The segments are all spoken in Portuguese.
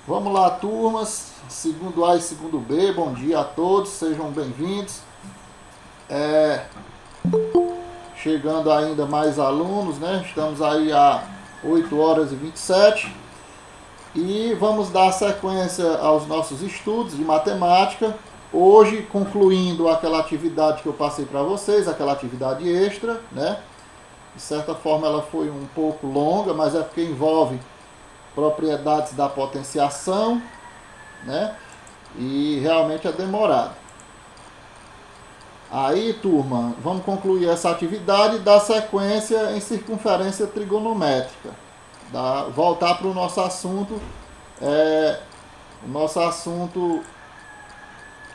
Vamos lá, turmas, segundo A e segundo B, bom dia a todos, sejam bem-vindos. Chegando ainda mais alunos, né? Estamos aí a 8 horas e 27 e vamos dar sequência aos nossos estudos de matemática. Hoje, concluindo aquela atividade que eu passei para vocês, aquela atividade extra, né? De certa forma ela foi um pouco longa, mas é porque envolve propriedades da potenciação, né? E realmente é demorado. Aí, turma, vamos concluir essa atividade e dar sequência em circunferência trigonométrica. Voltar para o nosso assunto, o nosso assunto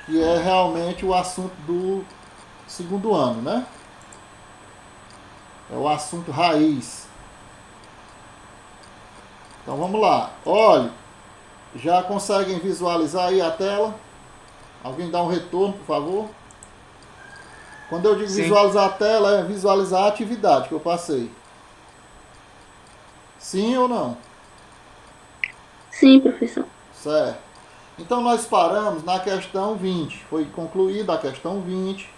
que é realmente o assunto do segundo ano, né? É o assunto raiz. Então vamos lá. Olhe, já conseguem visualizar aí a tela? Alguém dá um retorno, por favor? Quando eu digo Sim, visualizar a tela, é visualizar a atividade que eu passei. Sim ou não? Sim, professor. Certo. Então nós paramos na questão 20. Foi concluída a questão 20.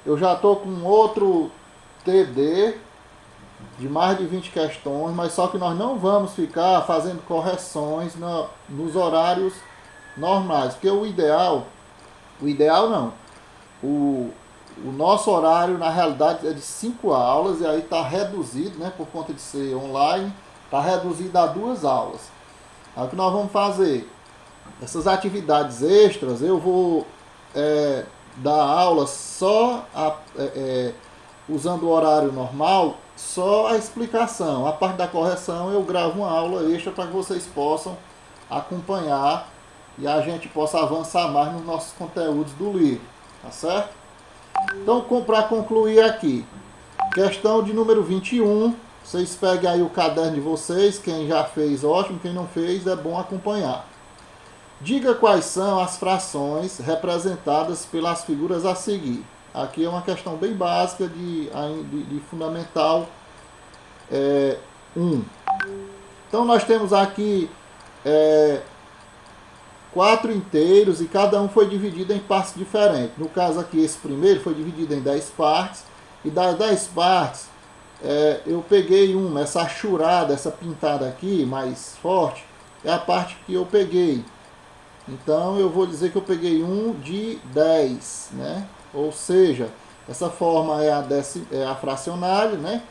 Eu já estou com outro TD de mais de 20 questões, mas só que nós não vamos ficar fazendo correções nos horários normais, porque o ideal não, o, o nosso horário na realidade é de 5 aulas e aí está reduzido, né, por conta de ser online, está reduzido a 2 aulas. Aí o que nós vamos fazer? Essas atividades extras eu vou dar aula só usando o horário normal, só a explicação. A parte da correção eu gravo uma aula extra para que vocês possam acompanhar e a gente possa avançar mais nos nossos conteúdos do livro, tá certo? Então, para concluir aqui, questão de número 21, vocês peguem aí o caderno de vocês, quem já fez, ótimo, quem não fez, é bom acompanhar. Diga quais são as frações representadas pelas figuras a seguir. Aqui é uma questão bem básica de fundamental 1. Então nós temos aqui 4 inteiros e cada um foi dividido em partes diferentes. No caso aqui, esse primeiro foi dividido em 10 partes. E das 10 partes, eu peguei essa achurada, essa pintada aqui, mais forte, é a parte que eu peguei. Então eu vou dizer que eu peguei um de 10, né? Ou seja, essa forma é a fracionária, né?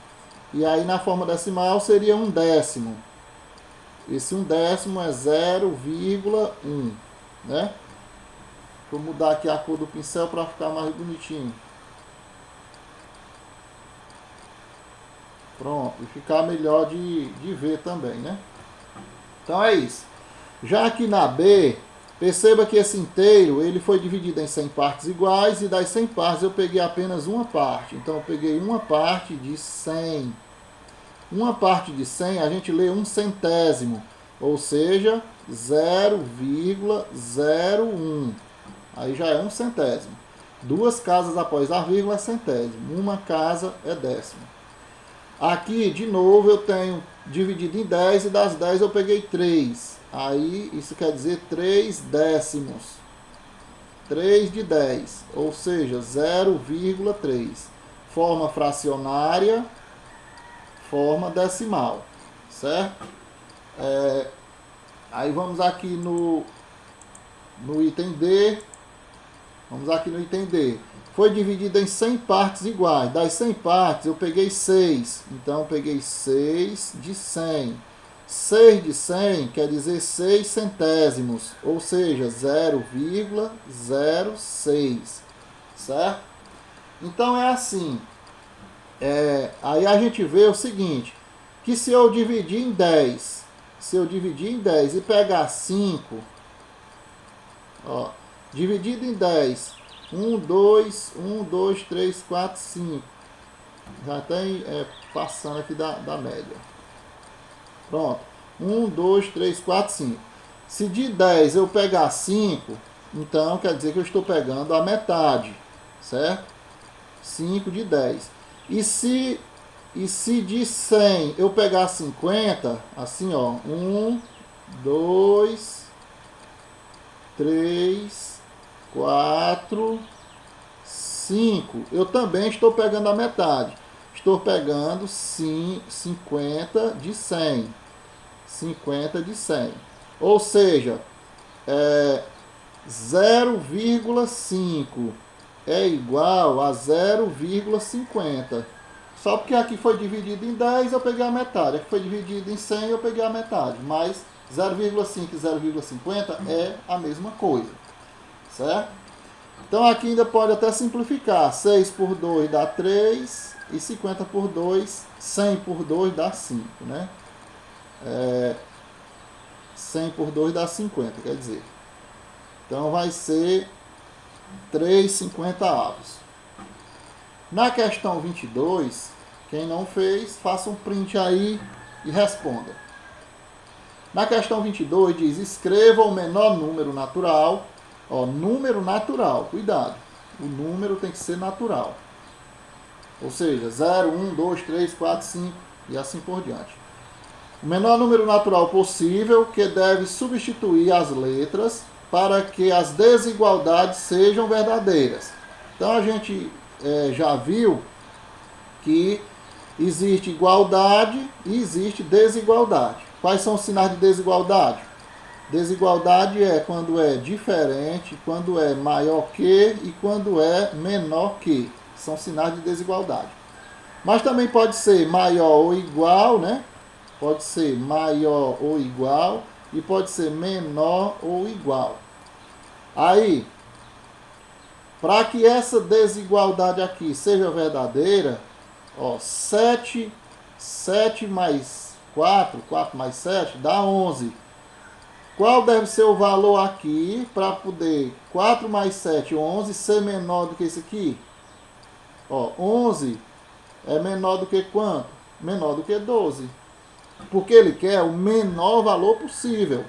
E aí na forma decimal seria um décimo. Esse um décimo é 0,1, né? Vou mudar aqui a cor do pincel para ficar mais bonitinho. Pronto, e ficar melhor de ver também, né? Então é isso. Já aqui na B, perceba que esse inteiro ele foi dividido em 100 partes iguais e das 100 partes eu peguei apenas uma parte. Então eu peguei uma parte de 100. Uma parte de 100 a gente lê um centésimo, ou seja, 0,01. Aí já é um centésimo. Duas casas após a vírgula é centésimo. Uma casa é décimo. Aqui, de novo, eu tenho dividido em 10 e das 10 eu peguei 3. Aí, isso quer dizer 3 décimos. 3 de 10, ou seja, 0,3. Forma fracionária, forma decimal, certo? Aí vamos aqui no item D. Vamos aqui no item D. Foi dividido em 100 partes iguais. Das 100 partes eu peguei 6. Então eu peguei 6 de 100. 6 de 100 quer dizer 6 centésimos, ou seja, 0,06. Certo? Então é assim. Aí a gente vê o seguinte, que se eu dividir em 10, e pegar 5, ó, dividido em 10, 2, 3, 4, 5, já tem passando aqui da média. Pronto, 2, 3, 4, 5. Se de 10 eu pegar 5, então quer dizer que eu estou pegando a metade, certo? 5 de 10. E se de 100 eu pegar 50, assim ó, 1, 2, 3, 4, 5. Eu também estou pegando a metade. Estou pegando 50 de 100. 50 de 100. Ou seja, 0,5 é igual a 0,50. Só porque aqui foi dividido em 10, eu peguei a metade. Aqui foi dividido em 100, eu peguei a metade. Mas 0,5 e 0,50 é a mesma coisa. Certo? Então aqui ainda pode até simplificar. 6 por 2 dá 3. E 50 por 2, 100 por 2 dá 5. Né? 100 por 2 dá 50, quer dizer. Então vai ser 3,50. Na questão 22, quem não fez, faça um print aí e responda. Na questão 22 diz, escreva o menor número natural. Ó, número natural, cuidado. O número tem que ser natural. Ou seja, 0, 1, 2, 3, 4, 5 e assim por diante. O menor número natural possível que deve substituir as letras para que as desigualdades sejam verdadeiras. Então a gente já viu que existe igualdade e existe desigualdade. Quais são os sinais de desigualdade? Desigualdade é quando é diferente, quando é maior que e quando é menor que. São sinais de desigualdade. Mas também pode ser maior ou igual, né? Pode ser maior ou igual e pode ser menor ou igual. Aí, para que essa desigualdade aqui seja verdadeira, ó, 7 mais 4, 4 mais 7 dá 11. Qual deve ser o valor aqui para poder 4 mais 7, 11, ser menor do que esse aqui? Ó, 11 é menor do que quanto? Menor do que 12. Porque ele quer o menor valor possível.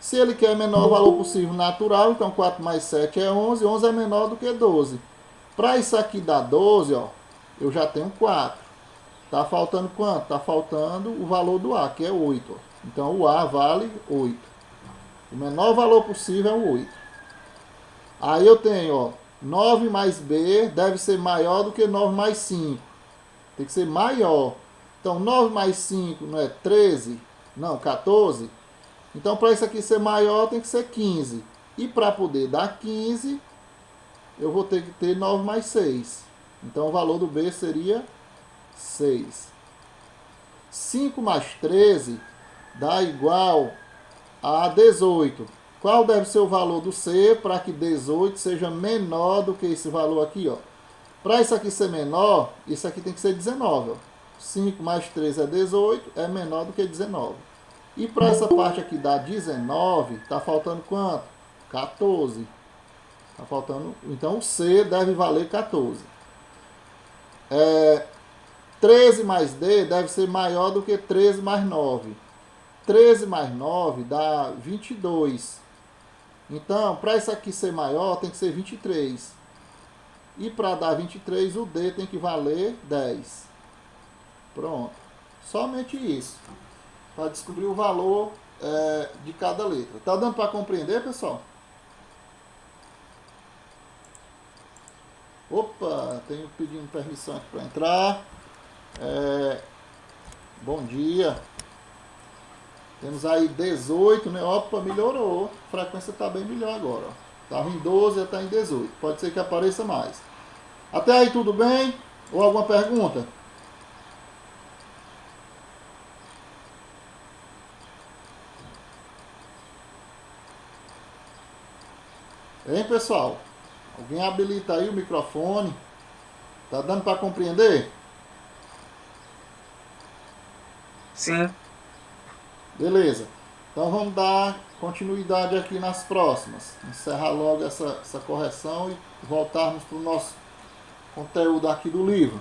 Se ele quer o menor valor possível natural, então 4 mais 7 é 11. 11 é menor do que 12. Para isso aqui dar 12, ó, eu já tenho 4. Está faltando quanto? Está faltando o valor do A, que é 8. Ó. Então o A vale 8. O menor valor possível é o 8. Aí eu tenho, ó, 9 mais B deve ser maior do que 9 mais 5. Tem que ser maior. Então 9 mais 5 não é 13? Não, 14. Então para isso aqui ser maior tem que ser 15. E para poder dar 15, eu vou ter que ter 9 mais 6. Então o valor do B seria 6. 5 mais 13 dá igual a 18. Qual deve ser o valor do C para que 18 seja menor do que esse valor aqui, ó? Para isso aqui ser menor, isso aqui tem que ser 19, ó. 5 mais 3 é 18, é menor do que 19. E para essa parte aqui dar 19, está faltando quanto? 14. Está faltando, então o C deve valer 14. 13 mais D deve ser maior do que 13 mais 9. 13 mais 9 dá 22. Então, para isso aqui ser maior, tem que ser 23. E para dar 23, o D tem que valer 10. Pronto. Somente isso. Para descobrir o valor de cada letra. Tá dando para compreender, pessoal? Opa, tenho pedindo permissão aqui para entrar. Bom dia. Temos aí 18, né? Opa, melhorou. A frequência está bem melhor agora. Estava em 12, já está em 18. Pode ser que apareça mais. Até aí tudo bem? Ou alguma pergunta? Hein, pessoal? Alguém habilita aí o microfone? Tá dando para compreender? Sim. Beleza. Então vamos dar continuidade aqui nas próximas. Encerrar logo essa correção e voltarmos para o nosso conteúdo aqui do livro.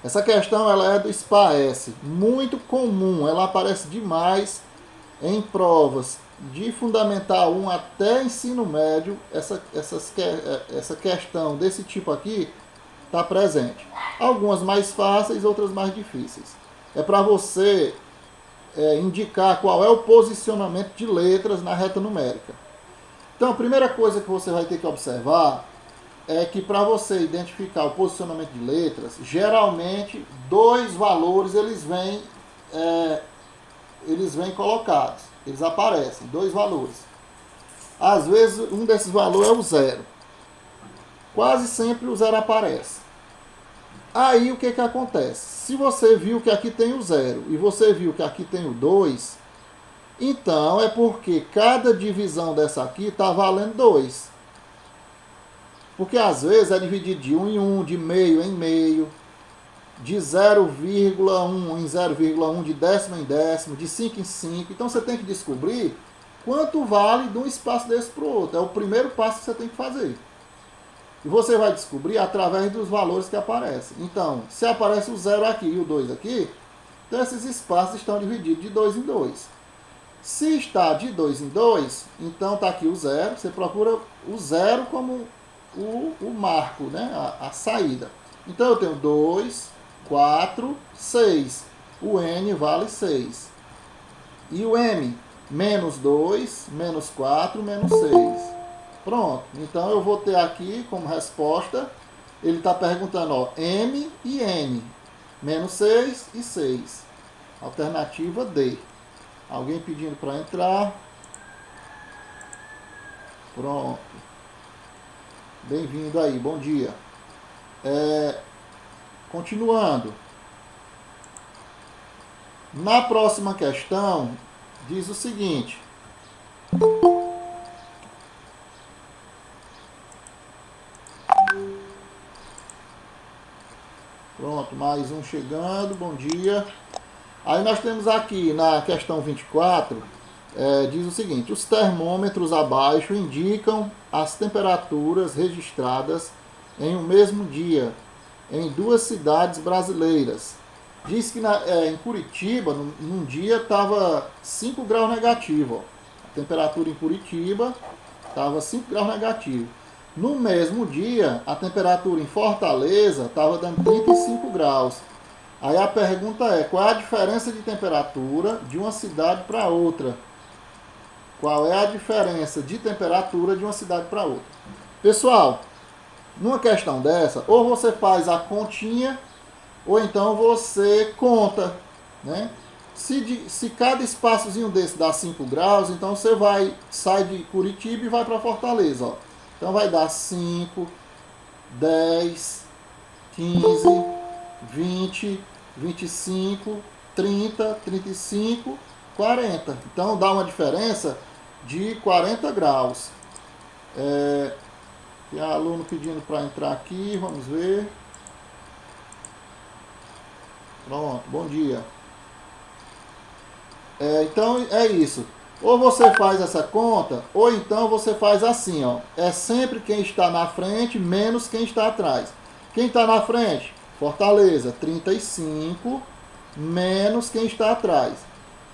Essa questão ela é do SPAES, muito comum, ela aparece demais em provas de Fundamental 1 até ensino médio. Essa questão desse tipo aqui está presente. Algumas mais fáceis, outras mais difíceis. É para você indicar qual é o posicionamento de letras na reta numérica. Então, a primeira coisa que você vai ter que observar é que para você identificar o posicionamento de letras, geralmente dois valores eles vêm colocados, eles aparecem, dois valores. Às vezes um desses valores é o zero. Quase sempre o zero aparece. Aí o que acontece? Se você viu que aqui tem o zero e você viu que aqui tem o 2, então é porque cada divisão dessa aqui está valendo 2. Porque às vezes é dividido de 1 em 1, de meio em meio, de 0,1 em 0,1, de décimo em décimo, de 5 em 5. Então você tem que descobrir quanto vale de um espaço desse para o outro. É o primeiro passo que você tem que fazer. E você vai descobrir através dos valores que aparecem. Então, se aparece o 0 aqui e o 2 aqui, então esses espaços estão divididos de 2 em 2. Se está de 2 em 2, então está aqui o 0. Você procura o 0 como o marco, né? a saída. Então eu tenho 2, 4, 6. O N vale 6. E o M? Menos 2, menos 4, menos 6. Pronto. Então eu vou ter aqui como resposta, ele está perguntando, ó, M e N. Menos 6 e 6. Alternativa D. Alguém pedindo para entrar. Pronto. Bem-vindo aí, bom dia. Continuando. Na próxima questão, diz o seguinte. Pronto, mais um chegando, bom dia. Aí nós temos aqui na questão 24, diz o seguinte: os termômetros abaixo indicam as temperaturas registradas em um mesmo dia em duas cidades brasileiras. Diz que em Curitiba, num dia, estava 5 graus negativo. Ó. A temperatura em Curitiba estava 5 graus negativo. No mesmo dia, a temperatura em Fortaleza estava dando 35 graus. Aí a pergunta é, qual é a diferença de temperatura de uma cidade para outra? Qual é a diferença de temperatura de uma cidade para outra? Pessoal, numa questão dessa, ou você faz a continha, ou então você conta, né? Se cada espaçozinho desse dá 5 graus, então você sai de Curitiba e vai para Fortaleza, ó. Então vai dar 5, 10, 15, 20, 25, 30, 35, 40. Então dá uma diferença de 40 graus. Tem aluno pedindo para entrar aqui, vamos ver. Pronto, bom dia. Então é isso. Ou você faz essa conta, ou então você faz assim, ó. É sempre quem está na frente menos quem está atrás. Quem está na frente? Fortaleza, 35, menos quem está atrás.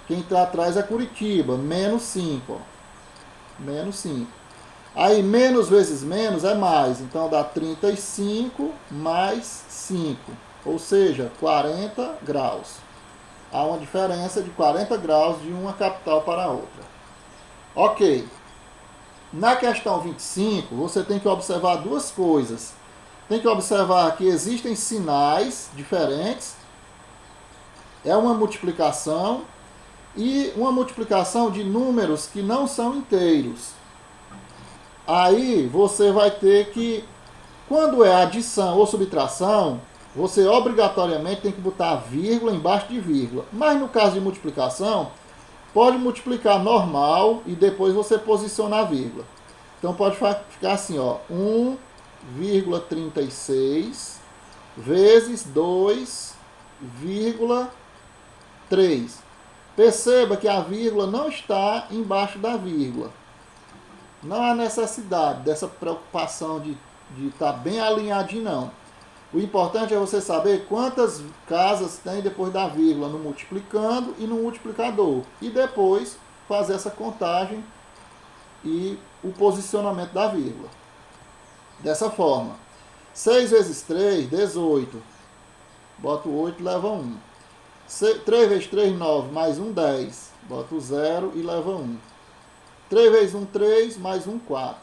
Quem está atrás é Curitiba, menos 5. Ó. Menos 5. Aí, menos vezes menos é mais. Então, dá 35 mais 5. Ou seja, 40 graus. Há uma diferença de 40 graus de uma capital para a outra. Ok. Na questão 25, você tem que observar duas coisas. Tem que observar que existem sinais diferentes. É uma multiplicação. E uma multiplicação de números que não são inteiros. Aí você vai ter que, quando é adição ou subtração, você obrigatoriamente tem que botar vírgula embaixo de vírgula. Mas no caso de multiplicação, pode multiplicar normal e depois você posiciona a vírgula. Então pode ficar assim, ó, 1,36 vezes 2,3. Perceba que a vírgula não está embaixo da vírgula. Não há necessidade dessa preocupação de estar bem alinhadinho, não. O importante é você saber quantas casas tem depois da vírgula no multiplicando e no multiplicador. E depois fazer essa contagem e o posicionamento da vírgula. Dessa forma. 6 vezes 3, 18. Bota o 8 e leva 1. 3 vezes 3, 9. Mais 1, 10. Bota o 0 e leva 1. 3 vezes 1, 3, mais 1, 4.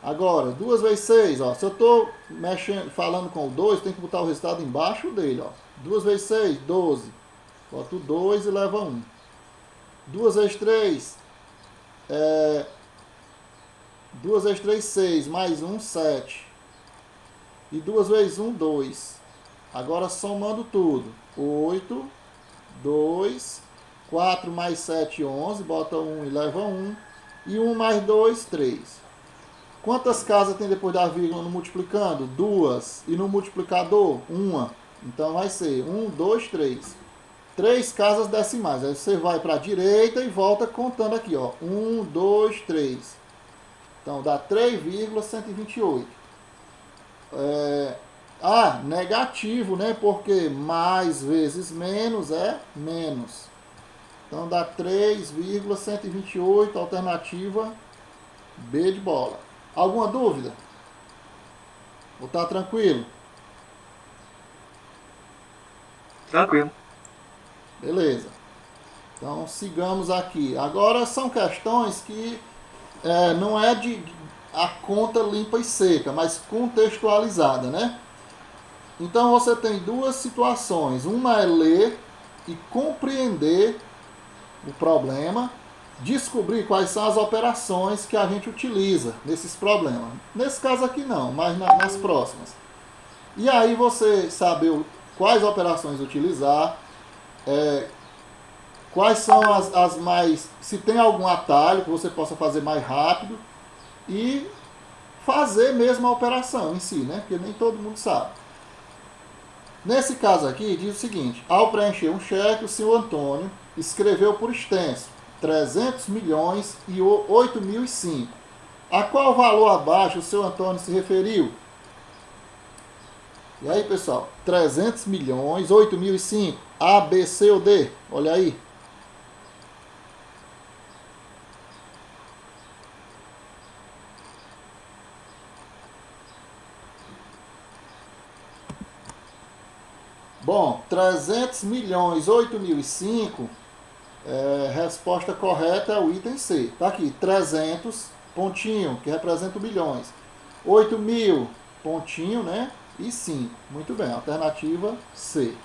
Agora, 2 vezes 6, ó. Se eu estou falando com o 2, tem que botar o resultado embaixo dele, ó. 2 vezes 6, 12. Bota o 2 e leva 1. 2 vezes 3, 2 vezes 3, 6, mais 1, 7. E 2 vezes 1, 2. Agora somando tudo. 8, 2, 4 mais 7, 11. Bota 1 e leva 1. E 1 mais 2, 3. Quantas casas tem depois da vírgula no multiplicando? 2. E no multiplicador? 1. Então vai ser 1, 2, 3. 3 casas decimais. Aí você vai para a direita e volta contando aqui, ó. 1, 2, 3. Então dá 3,128. Negativo, né? Porque mais vezes menos é menos. Então dá 3,128, alternativa B de bola. Alguma dúvida? Ou tá tranquilo? Tranquilo. Beleza. Então sigamos aqui. Agora são questões que não é a conta limpa e seca, mas contextualizada, né? Então você tem duas situações. Uma é ler e compreender o problema, descobrir quais são as operações que a gente utiliza nesses problemas. Nesse caso aqui não, mas nas próximas. E aí você saber quais operações utilizar, quais são as mais... Se tem algum atalho que você possa fazer mais rápido e fazer mesmo a operação em si, né? Porque nem todo mundo sabe. Nesse caso aqui, diz o seguinte: ao preencher um cheque, o senhor Antônio escreveu por extenso 300 milhões e 8.005. A qual valor abaixo o senhor Antônio se referiu? E aí, pessoal, 300 milhões, 8.005, A, B, C ou D? Olha aí. Bom, 300 milhões, 8.005, resposta correta é o item C. Tá aqui, 300, pontinho, que representa bilhões. 8.000, pontinho, né? E 5. Muito bem, alternativa C.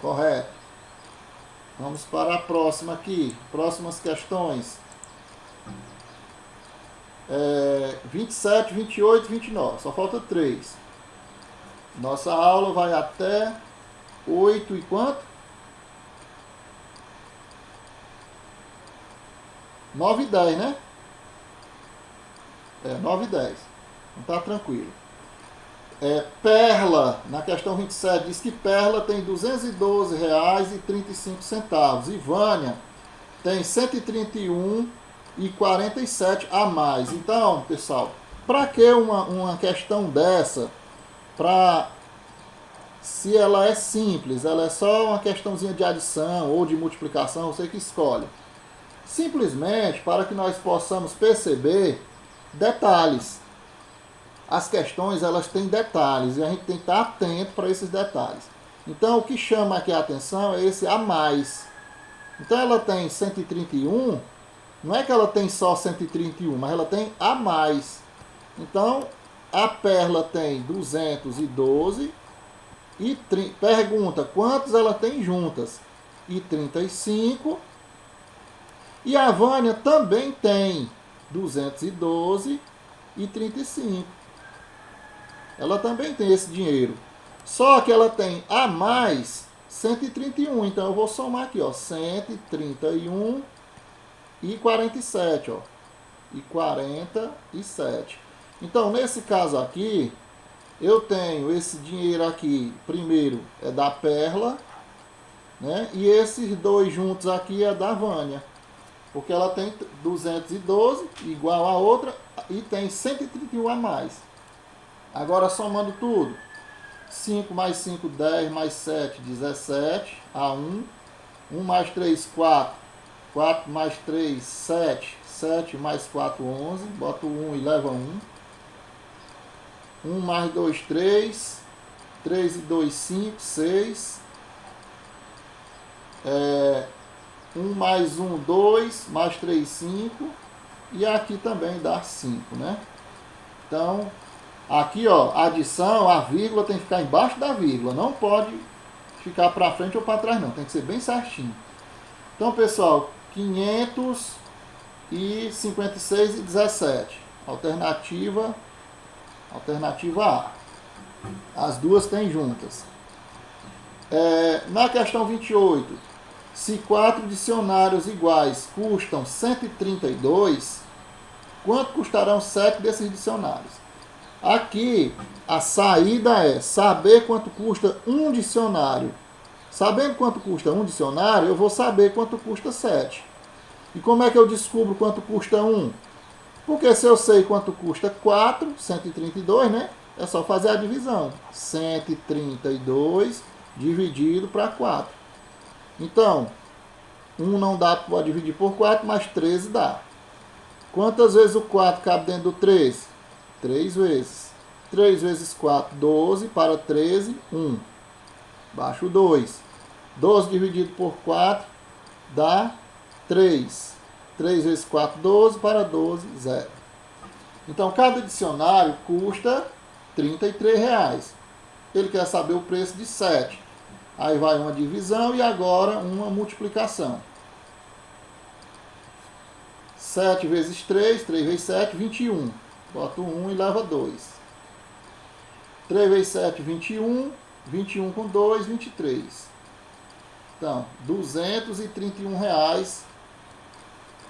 Correto. Vamos para a próxima aqui. Próximas questões. 27, 28, 29. Só falta 3. Nossa aula vai até 8 e quanto? 9 e 10, né? 9 e 10. Então tá tranquilo. Perla, na questão 27, diz que Perla tem R$ 212,35. E Vânia tem 131,47 a mais. Então, pessoal, para que uma questão dessa? Se ela é simples, ela é só uma questãozinha de adição ou de multiplicação, você que escolhe. Simplesmente para que nós possamos perceber detalhes. As questões, elas têm detalhes e a gente tem que estar atento para esses detalhes. Então, o que chama aqui a atenção é esse a mais. Então, ela tem 131, não é que ela tem só 131, mas ela tem a mais. Então, a Perla tem 212 e pergunta quantos ela tem juntas? E 35. E a Vânia também tem 212 e 35. Ela também tem esse dinheiro. Só que ela tem a mais 131. Então eu vou somar aqui, ó, 131 e 47, ó. E 47. Então, nesse caso aqui, eu tenho esse dinheiro aqui, primeiro é da Perla, né? E esses dois juntos aqui é da Vânia. Porque ela tem 212, igual a outra, e tem 131 a mais. Agora, somando tudo, 5 mais 5, 10, mais 7, 17, a 1. 1 mais 3, 4. 4 mais 3, 7. 7 mais 4, 11. Bota o 1 e leva 1. 1 mais 2, 3. 3 e 2, 5, 6. 1 mais 1, 2, mais 3, 5. E aqui também dá 5, né? Então, aqui, ó, a adição, a vírgula tem que ficar embaixo da vírgula. Não pode ficar para frente ou para trás, não. Tem que ser bem certinho. Então, pessoal, 556,17. Alternativa A. As duas tem juntas. Na questão 28, se 4 dicionários iguais custam 132, quanto custarão 7 desses dicionários? Aqui, a saída é saber quanto custa um dicionário. Sabendo quanto custa um dicionário, eu vou saber quanto custa 7. E como é que eu descubro quanto custa um? Porque se eu sei quanto custa 4, 132, né? É só fazer a divisão. 132 dividido para 4. Então, 1 não dá para dividir por 4, mas 13 dá. Quantas vezes o 4 cabe dentro do 3? 3 vezes. 3 vezes 4, 12. Para 13, 1. Baixo 2. 12 dividido por 4 dá 3. 3 vezes 4, 12. Para 12, 0. Então, cada dicionário custa R$33. Ele quer saber o preço de 7. Aí vai uma divisão e agora uma multiplicação. 7 vezes 3, 3 vezes 7, 21. Boto 1 e leva 2. 3 vezes 7, 21. 21 com 2, 23. Então, R$231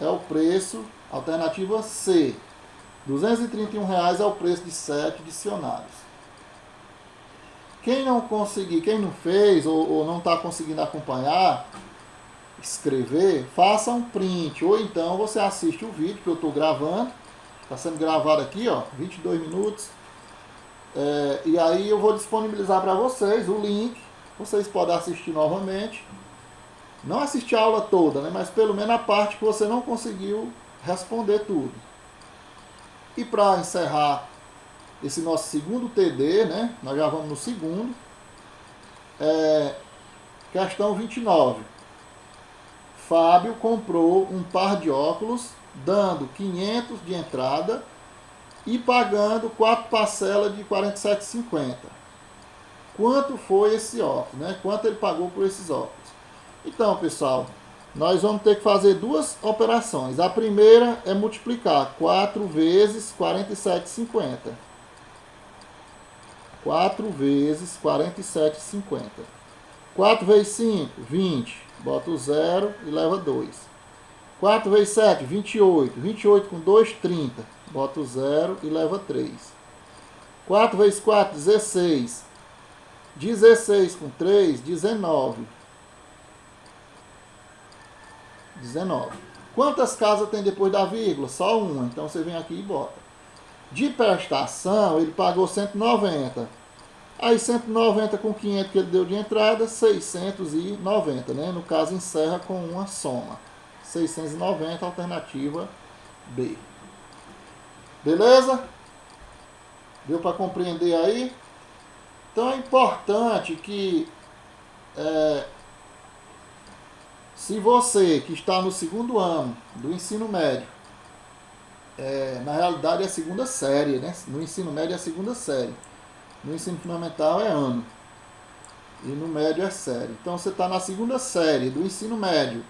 é o preço, alternativa C. R$231 é o preço de 7 dicionários. Quem não conseguir, quem não fez ou não está conseguindo acompanhar, escrever, faça um print. Ou então você assiste o vídeo que eu estou gravando. Está sendo gravado aqui, ó, 22 minutos. E aí eu vou disponibilizar para vocês o link. Vocês podem assistir novamente. Não assistir a aula toda, né? Mas pelo menos a parte que você não conseguiu responder tudo. E para encerrar esse nosso segundo TD, né? Nós já vamos no segundo. Questão 29. Fábio comprou um par de óculos, dando 500 de entrada e pagando 4 parcelas de R$ 47,50. Quanto foi esse óculos, né? Quanto ele pagou por esses óculos? Então, pessoal, nós vamos ter que fazer duas operações. A primeira é multiplicar 4 vezes R$ 47,50. 4 vezes R$ 47,50. 4 vezes 5, 20. Bota o 0 e leva 2. 4 vezes 7, 28. 28 com 2, 30. Bota o 0 e leva 3. 4 vezes 4, 16. 16 com 3, 19. 19. Quantas casas tem depois da vírgula? Só uma. Então você vem aqui e bota. De prestação, ele pagou 190. Aí 190 com 500 que ele deu de entrada, 690, né? No caso, encerra com uma soma. 690, alternativa B. Beleza? Deu para compreender aí? Então é importante que se você que está no segundo ano do ensino médio, na realidade é a segunda série, né? No ensino médio é a segunda série. No ensino fundamental é ano. E no médio é série. Então você está na segunda série do ensino médio.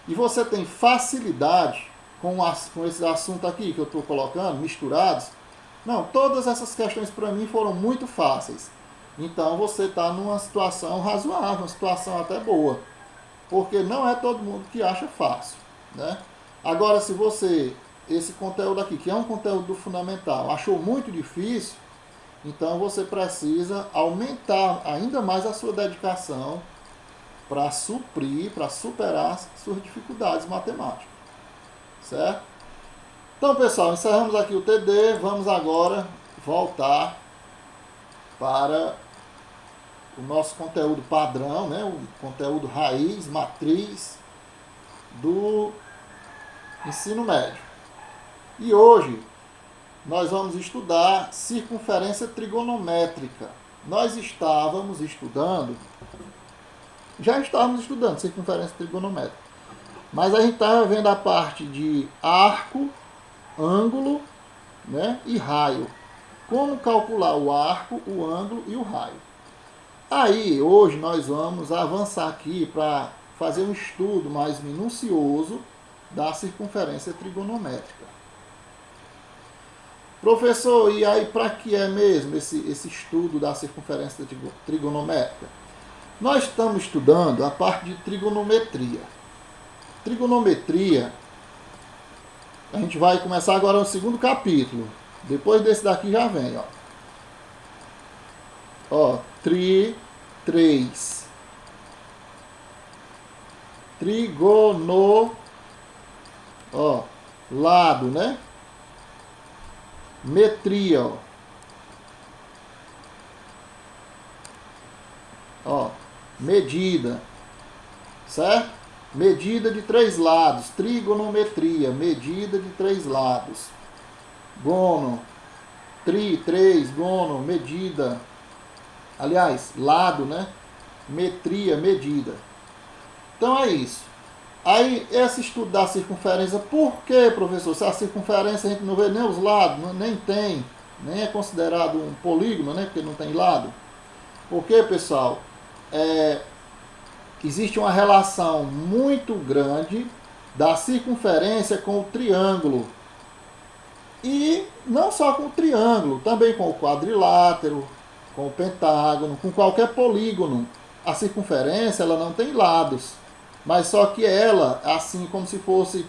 E você tem facilidade com esse assunto aqui que eu estou colocando, misturados. Não, todas essas questões para mim foram muito fáceis. Então você está numa situação razoável, uma situação até boa. Porque não é todo mundo que acha fácil, né? Agora, se você, esse conteúdo aqui, que é um conteúdo do fundamental, achou muito difícil, então você precisa aumentar ainda mais a sua dedicação para suprir, para superar suas dificuldades matemáticas. Certo? Então, pessoal, encerramos aqui o TD. Vamos agora voltar para o nosso conteúdo padrão, né? O conteúdo raiz, matriz do ensino médio. E hoje nós vamos estudar circunferência trigonométrica. Nós já estávamos estudando circunferência trigonométrica. Mas a gente está vendo a parte de arco, ângulo, né, e raio. Como calcular o arco, o ângulo e o raio. Aí, hoje nós vamos avançar aqui para fazer um estudo mais minucioso da circunferência trigonométrica. Professor, e aí para que é mesmo esse estudo da circunferência trigonométrica? Nós estamos estudando a parte de trigonometria. Trigonometria, a gente vai começar agora no segundo capítulo. Depois desse daqui já vem, ó. Ó, 3. Trigono, ó, lado, né? Metria, ó. Ó, medida, certo? Medida de 3 lados, trigonometria, medida de 3 lados. Gono, 3, gono, medida. Aliás, lado, né? Metria, medida. Então é isso. Aí, esse estudo da circunferência, por que, professor? Se a circunferência a gente não vê nem os lados, nem tem, nem é considerado um polígono, né? Porque não tem lado. Porque, pessoal, existe uma relação muito grande da circunferência com o triângulo. E não só com o triângulo, também com o quadrilátero, com o pentágono, com qualquer polígono. A circunferência ela não tem lados, mas só que ela, assim como se fosse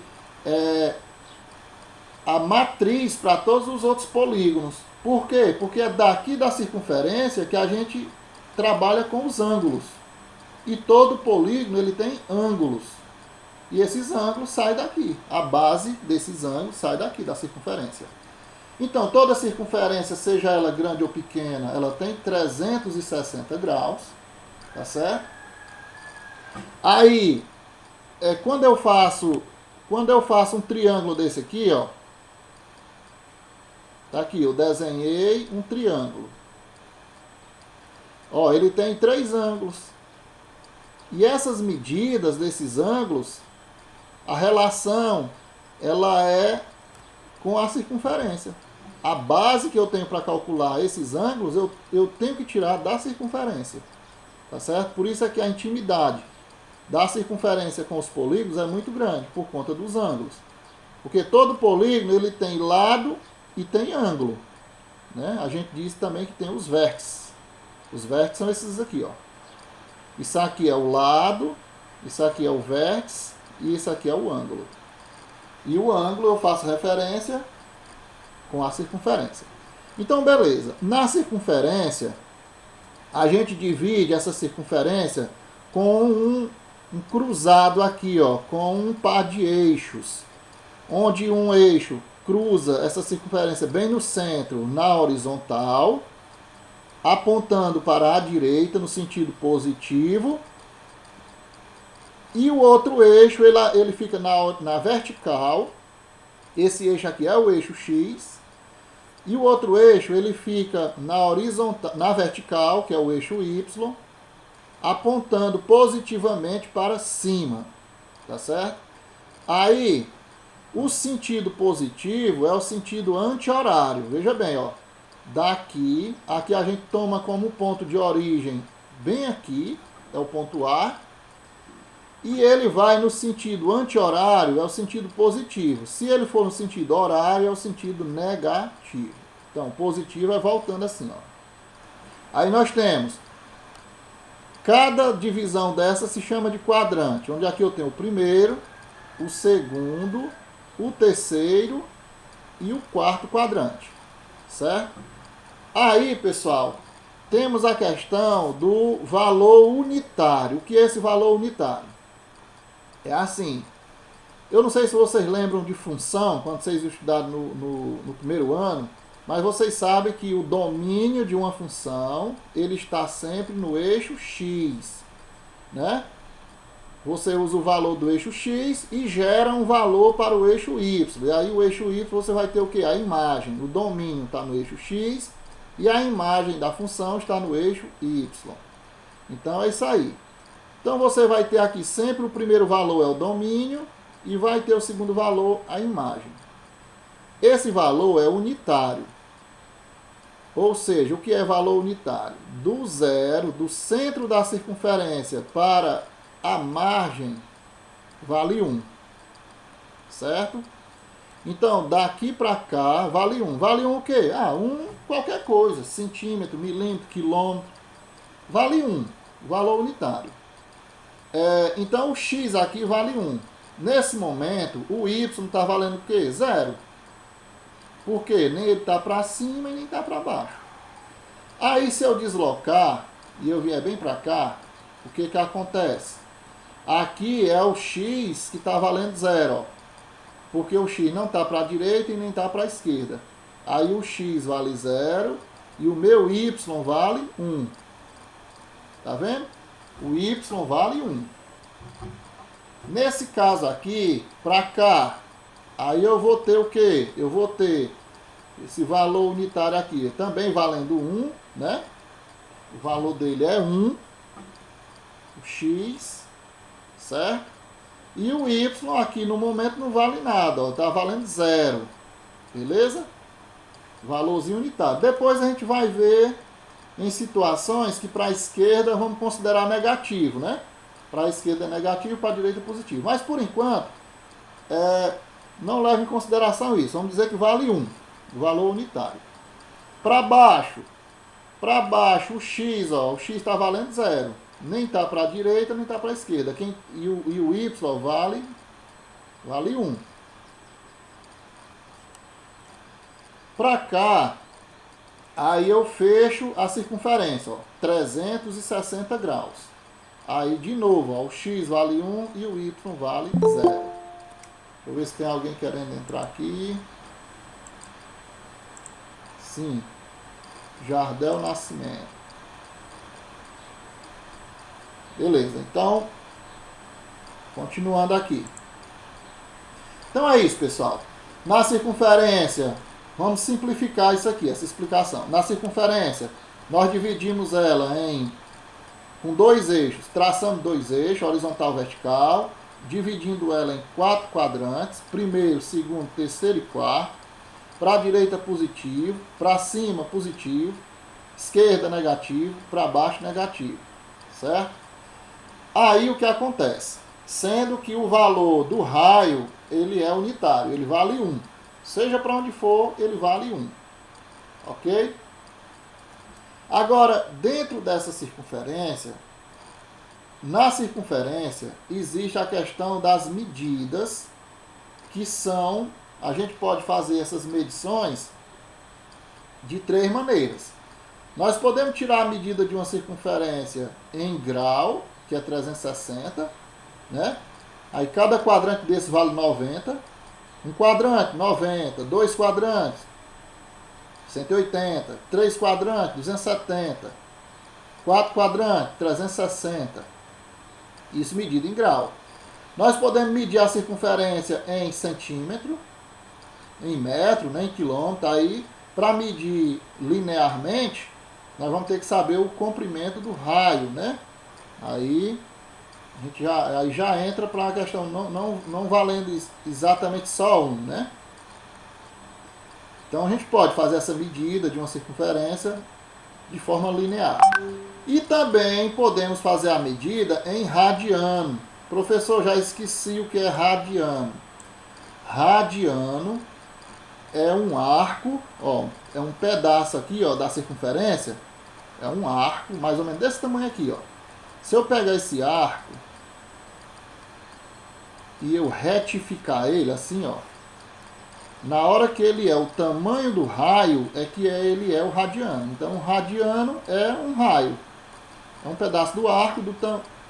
a matriz para todos os outros polígonos. Por quê? Porque é daqui da circunferência que a gente trabalha com os ângulos. E todo polígono ele tem ângulos. E esses ângulos saem daqui. A base desses ângulos sai daqui, da circunferência. Então, toda circunferência, seja ela grande ou pequena, ela tem 360 graus. Tá certo? Aí, quando eu faço um triângulo desse aqui, ó. Tá aqui, eu desenhei um triângulo. Ó, ele tem 3 ângulos. E essas medidas desses ângulos, a relação, ela é com a circunferência. A base que eu tenho para calcular esses ângulos, eu tenho que tirar da circunferência. Tá certo? Por isso é que a intimidade da circunferência com os polígonos é muito grande, por conta dos ângulos. Porque todo polígono ele tem lado e tem ângulo. Né? A gente diz também que tem os vértices. Os vértices são esses aqui, ó. Isso aqui é o lado, isso aqui é o vértice e isso aqui é o ângulo. E o ângulo eu faço referência com a circunferência. Então, beleza. Na circunferência, a gente divide essa circunferência com um cruzado aqui, ó, com um par de eixos. Onde um eixo cruza essa circunferência bem no centro, na horizontal, apontando para a direita no sentido positivo, e o outro eixo ele fica na vertical. Esse eixo aqui é o eixo X, e o outro eixo ele fica na horizontal, na vertical, que é o eixo Y, apontando positivamente para cima, tá certo? Aí, o sentido positivo é o sentido anti-horário. Veja bem, ó. Daqui, aqui a gente toma como ponto de origem bem aqui, é o ponto A, e ele vai no sentido anti-horário, é o sentido positivo. Se ele for no sentido horário, é o sentido negativo. Então, positivo é voltando assim, ó. Aí nós temos, cada divisão dessa se chama de quadrante, onde aqui eu tenho o primeiro, o segundo, o terceiro e o quarto quadrante, certo? Aí, pessoal, temos a questão do valor unitário. O que é esse valor unitário? É assim, eu não sei se vocês lembram de função, quando vocês estudaram no primeiro ano, mas vocês sabem que o domínio de uma função, ele está sempre no eixo X, né? Você usa o valor do eixo X e gera um valor para o eixo Y. E aí o eixo Y você vai ter o quê? A imagem. O domínio está no eixo X e a imagem da função está no eixo Y. Então é isso aí. Então você vai ter aqui sempre o primeiro valor é o domínio e vai ter o segundo valor a imagem. Esse valor é unitário. Ou seja, o que é valor unitário? Do zero, do centro da circunferência para a margem, vale 1. Certo? Então, daqui para cá, vale 1. Vale 1 o quê? 1 qualquer coisa. Centímetro, milímetro, quilômetro. Vale 1. Valor unitário. Então, o x aqui vale 1. Nesse momento, o y está valendo o quê? 0. Porque nem ele está para cima e nem está para baixo. Aí, se eu deslocar e eu vier bem para cá, o que que acontece? Aqui é o x que está valendo 0, ó. Porque o x não está para a direita e nem está para a esquerda. Aí o x vale 0 e o meu y vale 1. Tá vendo? O y vale 1. Nesse caso aqui, para cá, aí eu vou ter o quê? Eu vou ter esse valor unitário aqui, também valendo 1, né? O valor dele é 1, o x, certo? E o y aqui no momento não vale nada, está valendo 0, beleza? Valorzinho unitário. Depois a gente vai ver em situações que para a esquerda vamos considerar negativo, né? Para a esquerda é negativo, para a direita é positivo. Mas por enquanto, não leva em consideração isso. Vamos dizer que vale 1, o valor unitário. Para baixo o x, ó, o x está valendo 0. Nem está para a direita, nem está para a esquerda. E o y vale 1. Para cá, aí eu fecho a circunferência, ó, 360 graus. Aí, de novo, ó, o x vale 1 e o y vale 0. Deixa eu ver se tem alguém querendo entrar aqui. Sim. Jardel Nascimento. Beleza, então, continuando aqui. Então é isso, pessoal. Na circunferência, vamos simplificar isso aqui, essa explicação. Na circunferência, nós dividimos ela com 2 eixos, traçando 2 eixos, horizontal e vertical, dividindo ela em 4 quadrantes, primeiro, segundo, terceiro e quarto. Para a direita positivo, para cima positivo, esquerda negativo, para baixo negativo, certo? Aí o que acontece? Sendo que o valor do raio, ele é unitário, ele vale 1. Seja para onde for, ele vale 1. Ok? Agora, dentro dessa circunferência, na circunferência, existe a questão das medidas, que são, a gente pode fazer essas medições de 3 maneiras. Nós podemos tirar a medida de uma circunferência em grau, que é 360, né? Aí cada quadrante desse vale 90. Um quadrante, 90. 2 quadrantes, 180. 3 quadrantes, 270. 4 quadrantes, 360. Isso medido em grau. Nós podemos medir a circunferência em centímetro, em metro, né, em quilômetro. Aí, para medir linearmente, nós vamos ter que saber o comprimento do raio, né? Aí a gente já entra para a questão não valendo exatamente só 1, né? Então a gente pode fazer essa medida de uma circunferência de forma linear. E também podemos fazer a medida em radiano. Professor, já esqueci o que é radiano. Radiano é um arco, ó, é um pedaço aqui, ó, da circunferência. É um arco, mais ou menos desse tamanho aqui, ó. Se eu pegar esse arco e eu retificar ele assim, ó, na hora que ele é o tamanho do raio, é que ele é o radiano. Então, o radiano é um raio. É um pedaço do arco,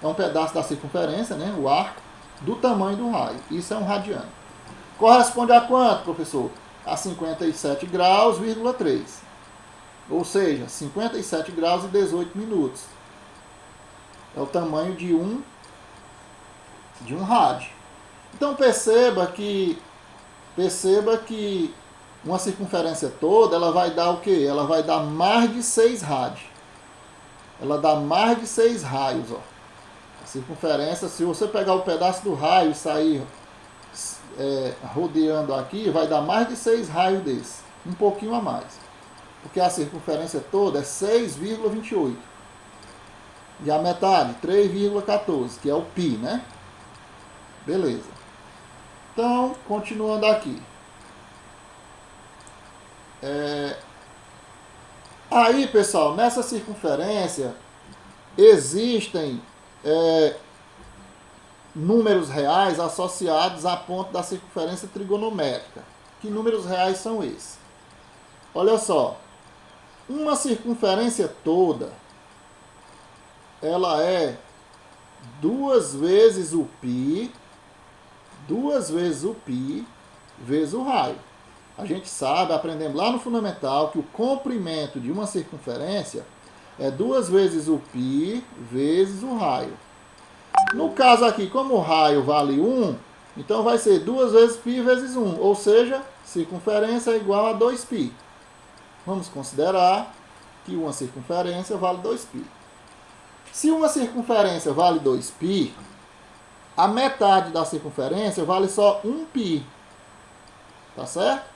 é um pedaço da circunferência, né, o arco, do tamanho do raio. Isso é um radiano. Corresponde a quanto, professor? A 57 graus, 3. Ou seja, 57 graus e 18 minutos. É o tamanho de um rádio. Então perceba que uma circunferência toda, ela vai dar o quê? Ela vai dar mais de 6 rádios. Ela dá mais de 6 raios, ó. A circunferência, se você pegar o pedaço do raio e sair rodeando aqui, vai dar mais de 6 raios desse. Um pouquinho a mais. Porque a circunferência toda é 6,28. E a metade, 3,14, que é o π, né? Beleza. Então, continuando aqui. Aí, pessoal, nessa circunferência existem números reais associados a ponto da circunferência trigonométrica. Que números reais são esses? Olha só, uma circunferência toda, ela é 2 vezes o π, vezes o raio. A gente sabe, aprendemos lá no fundamental, que o comprimento de uma circunferência é 2 vezes o π vezes o raio. No caso aqui, como o raio vale 1, então vai ser 2 vezes π vezes 1, ou seja, circunferência é igual a 2π. Vamos considerar que uma circunferência vale 2π. Se uma circunferência vale 2π, a metade da circunferência vale só 1π. Tá certo?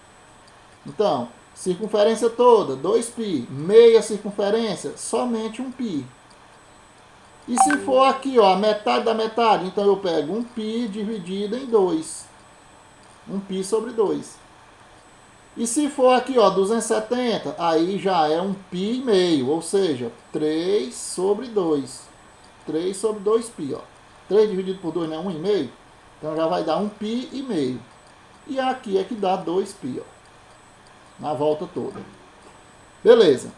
Então, circunferência toda, 2π. Meia circunferência, somente 1π. E se for aqui, ó, a metade da metade, então eu pego 1π dividido em 2. 1π sobre 2. E se for aqui, ó, 270, aí já é 1π e meio, ou seja, 3 sobre 2. 3 sobre 2π, ó. 3 dividido por 2 não é 1,5? Então já vai dar 1π e meio. E aqui é que dá 2π, ó. Na volta toda. Beleza.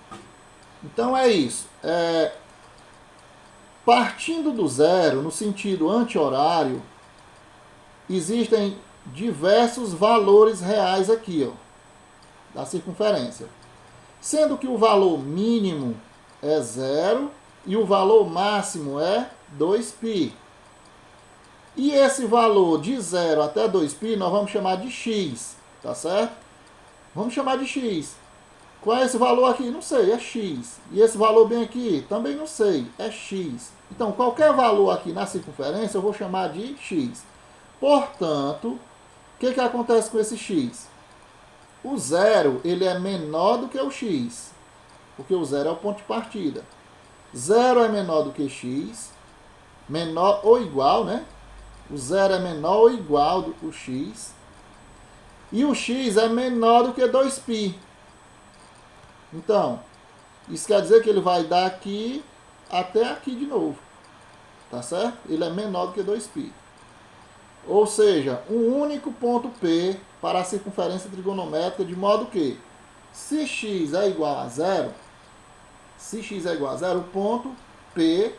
Então é isso. Partindo do zero, no sentido anti-horário, existem diversos valores reais aqui, ó, da circunferência. Sendo que o valor mínimo é 0 e o valor máximo é 2π. E esse valor de 0 até 2π nós vamos chamar de x, tá certo? Vamos chamar de x. Qual é esse valor aqui? Não sei, é x. E esse valor bem aqui? Também não sei, é x. Então, qualquer valor aqui na circunferência eu vou chamar de x. Portanto, o que acontece com esse x? O zero, ele é menor do que o x, porque o zero é o ponto de partida. 0 é menor do que x, menor ou igual, né? O zero é menor ou igual do que o x. E o x é menor do que 2π. Então, isso quer dizer que ele vai dar aqui até aqui de novo. Tá certo? Ele é menor do que 2π. Ou seja, um único ponto P para a circunferência trigonométrica, de modo que, se x é igual a 0, o ponto P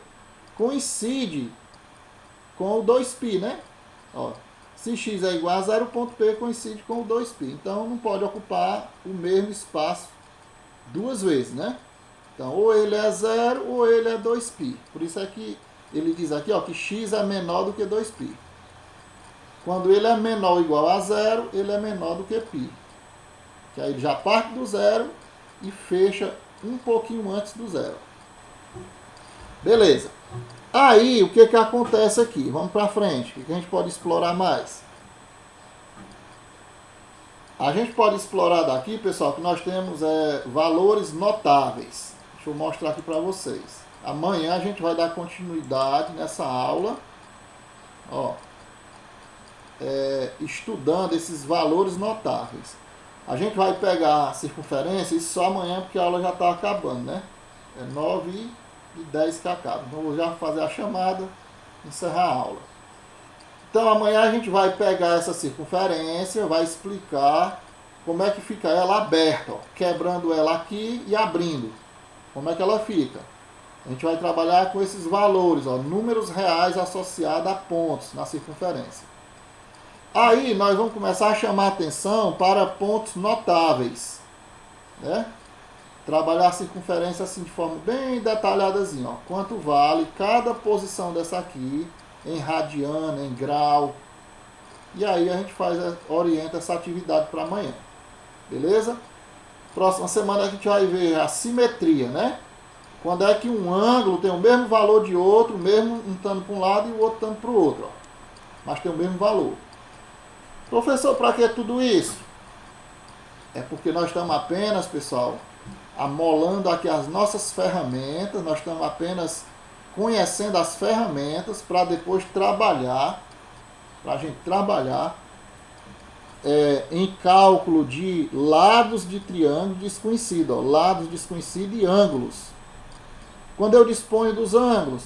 coincide com o 2π, né? Ó, se x é igual a 0, o ponto P coincide com o 2π. Então, não pode ocupar o mesmo espaço duas vezes, né? Então, ou ele é 0 ou ele é 2π. Por isso é que ele diz aqui, ó, que x é menor do que 2π. Quando ele é menor ou igual a 0, ele é menor do que π. Que aí ele já parte do zero e fecha um pouquinho antes do zero. Beleza. Aí, o que acontece aqui? Vamos para frente. O que a gente pode explorar mais? A gente pode explorar daqui, pessoal, que nós temos valores notáveis. Deixa eu mostrar aqui para vocês. Amanhã a gente vai dar continuidade nessa aula. Ó. Estudando esses valores notáveis. A gente vai pegar a circunferência, isso só amanhã, porque a aula já está acabando, né? É 9h10 que acaba. Então, vou já fazer a chamada e encerrar a aula. Então, amanhã a gente vai pegar essa circunferência, vai explicar como é que fica ela aberta, ó, quebrando ela aqui e abrindo. Como é que ela fica? A gente vai trabalhar com esses valores, ó, números reais associados a pontos na circunferência. Aí nós vamos começar a chamar atenção para pontos notáveis, né? Trabalhar a circunferência assim de forma bem detalhadazinha, ó. Quanto vale cada posição dessa aqui em radiano, em grau. E aí a gente orienta essa atividade para amanhã. Beleza? Próxima semana a gente vai ver a simetria, né? Quando é que um ângulo tem o mesmo valor de outro, mesmo um estando para um lado e o outro estando para o outro. Ó. Mas tem o mesmo valor. Professor, para que tudo isso? É porque nós estamos apenas, pessoal, amolando aqui as nossas ferramentas, nós estamos apenas conhecendo as ferramentas para depois trabalhar, para a gente trabalhar em cálculo de lados de triângulo desconhecido, ó, lados desconhecidos e ângulos. Quando eu disponho dos ângulos,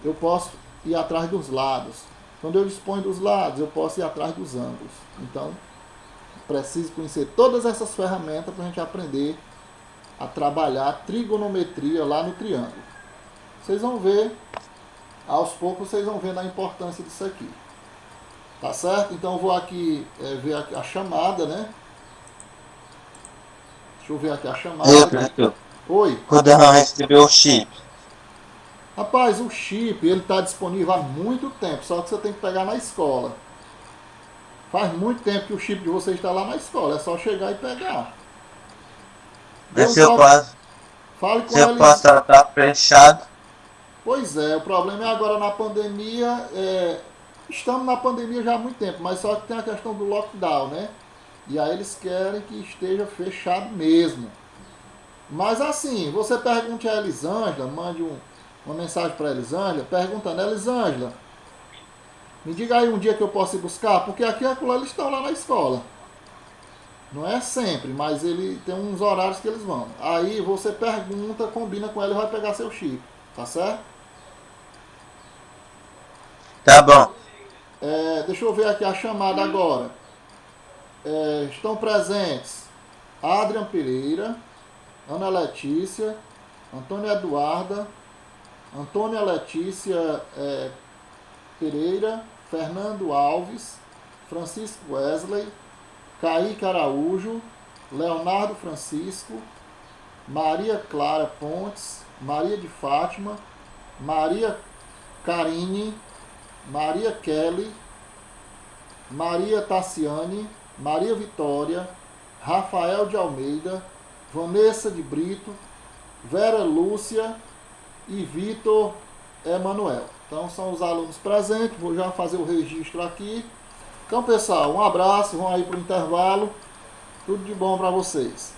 eu posso ir atrás dos lados. Quando eu disponho dos lados, eu posso ir atrás dos ângulos. Então, preciso conhecer todas essas ferramentas para a gente aprender a trabalhar trigonometria lá no triângulo. Vocês vão ver, aos poucos vocês vão vendo a importância disso aqui. Tá certo? Então eu vou aqui ver aqui a chamada, né? Deixa eu ver aqui a chamada. Oi? Quando eu receber o chip? Rapaz, o chip, ele está disponível há muito tempo, só que você tem que pegar na escola. Faz muito tempo que o chip de vocês está lá na escola, é só chegar e pegar. Se eu posso, fale com se eu eles. posso estar fechado. Pois é, o problema é agora na pandemia, estamos na pandemia já há muito tempo, mas só que tem a questão do lockdown, né? E aí eles querem que esteja fechado mesmo. Mas assim, você pergunte a Elisângela, mande uma mensagem para a Elisângela, perguntando, Elisângela, me diga aí um dia que eu posso ir buscar, porque aqui eles estão lá na escola. Não é sempre, mas ele tem uns horários que eles vão. Aí você pergunta, combina com ela e vai pegar seu chip, tá certo? Tá bom. Deixa eu ver aqui a chamada agora. Estão presentes Adrian Pereira, Ana Letícia, Antônia Eduarda, Antônia Letícia Pereira, Fernando Alves, Francisco Wesley, Kaique Araújo, Leonardo Francisco, Maria Clara Pontes, Maria de Fátima, Maria Karine, Maria Kelly, Maria Tassiane, Maria Vitória, Rafael de Almeida, Vanessa de Brito, Vera Lúcia e Vitor Emanuel. Então são os alunos presentes, vou já fazer o registro aqui. Então pessoal, um abraço, vão aí para o intervalo, tudo de bom para vocês.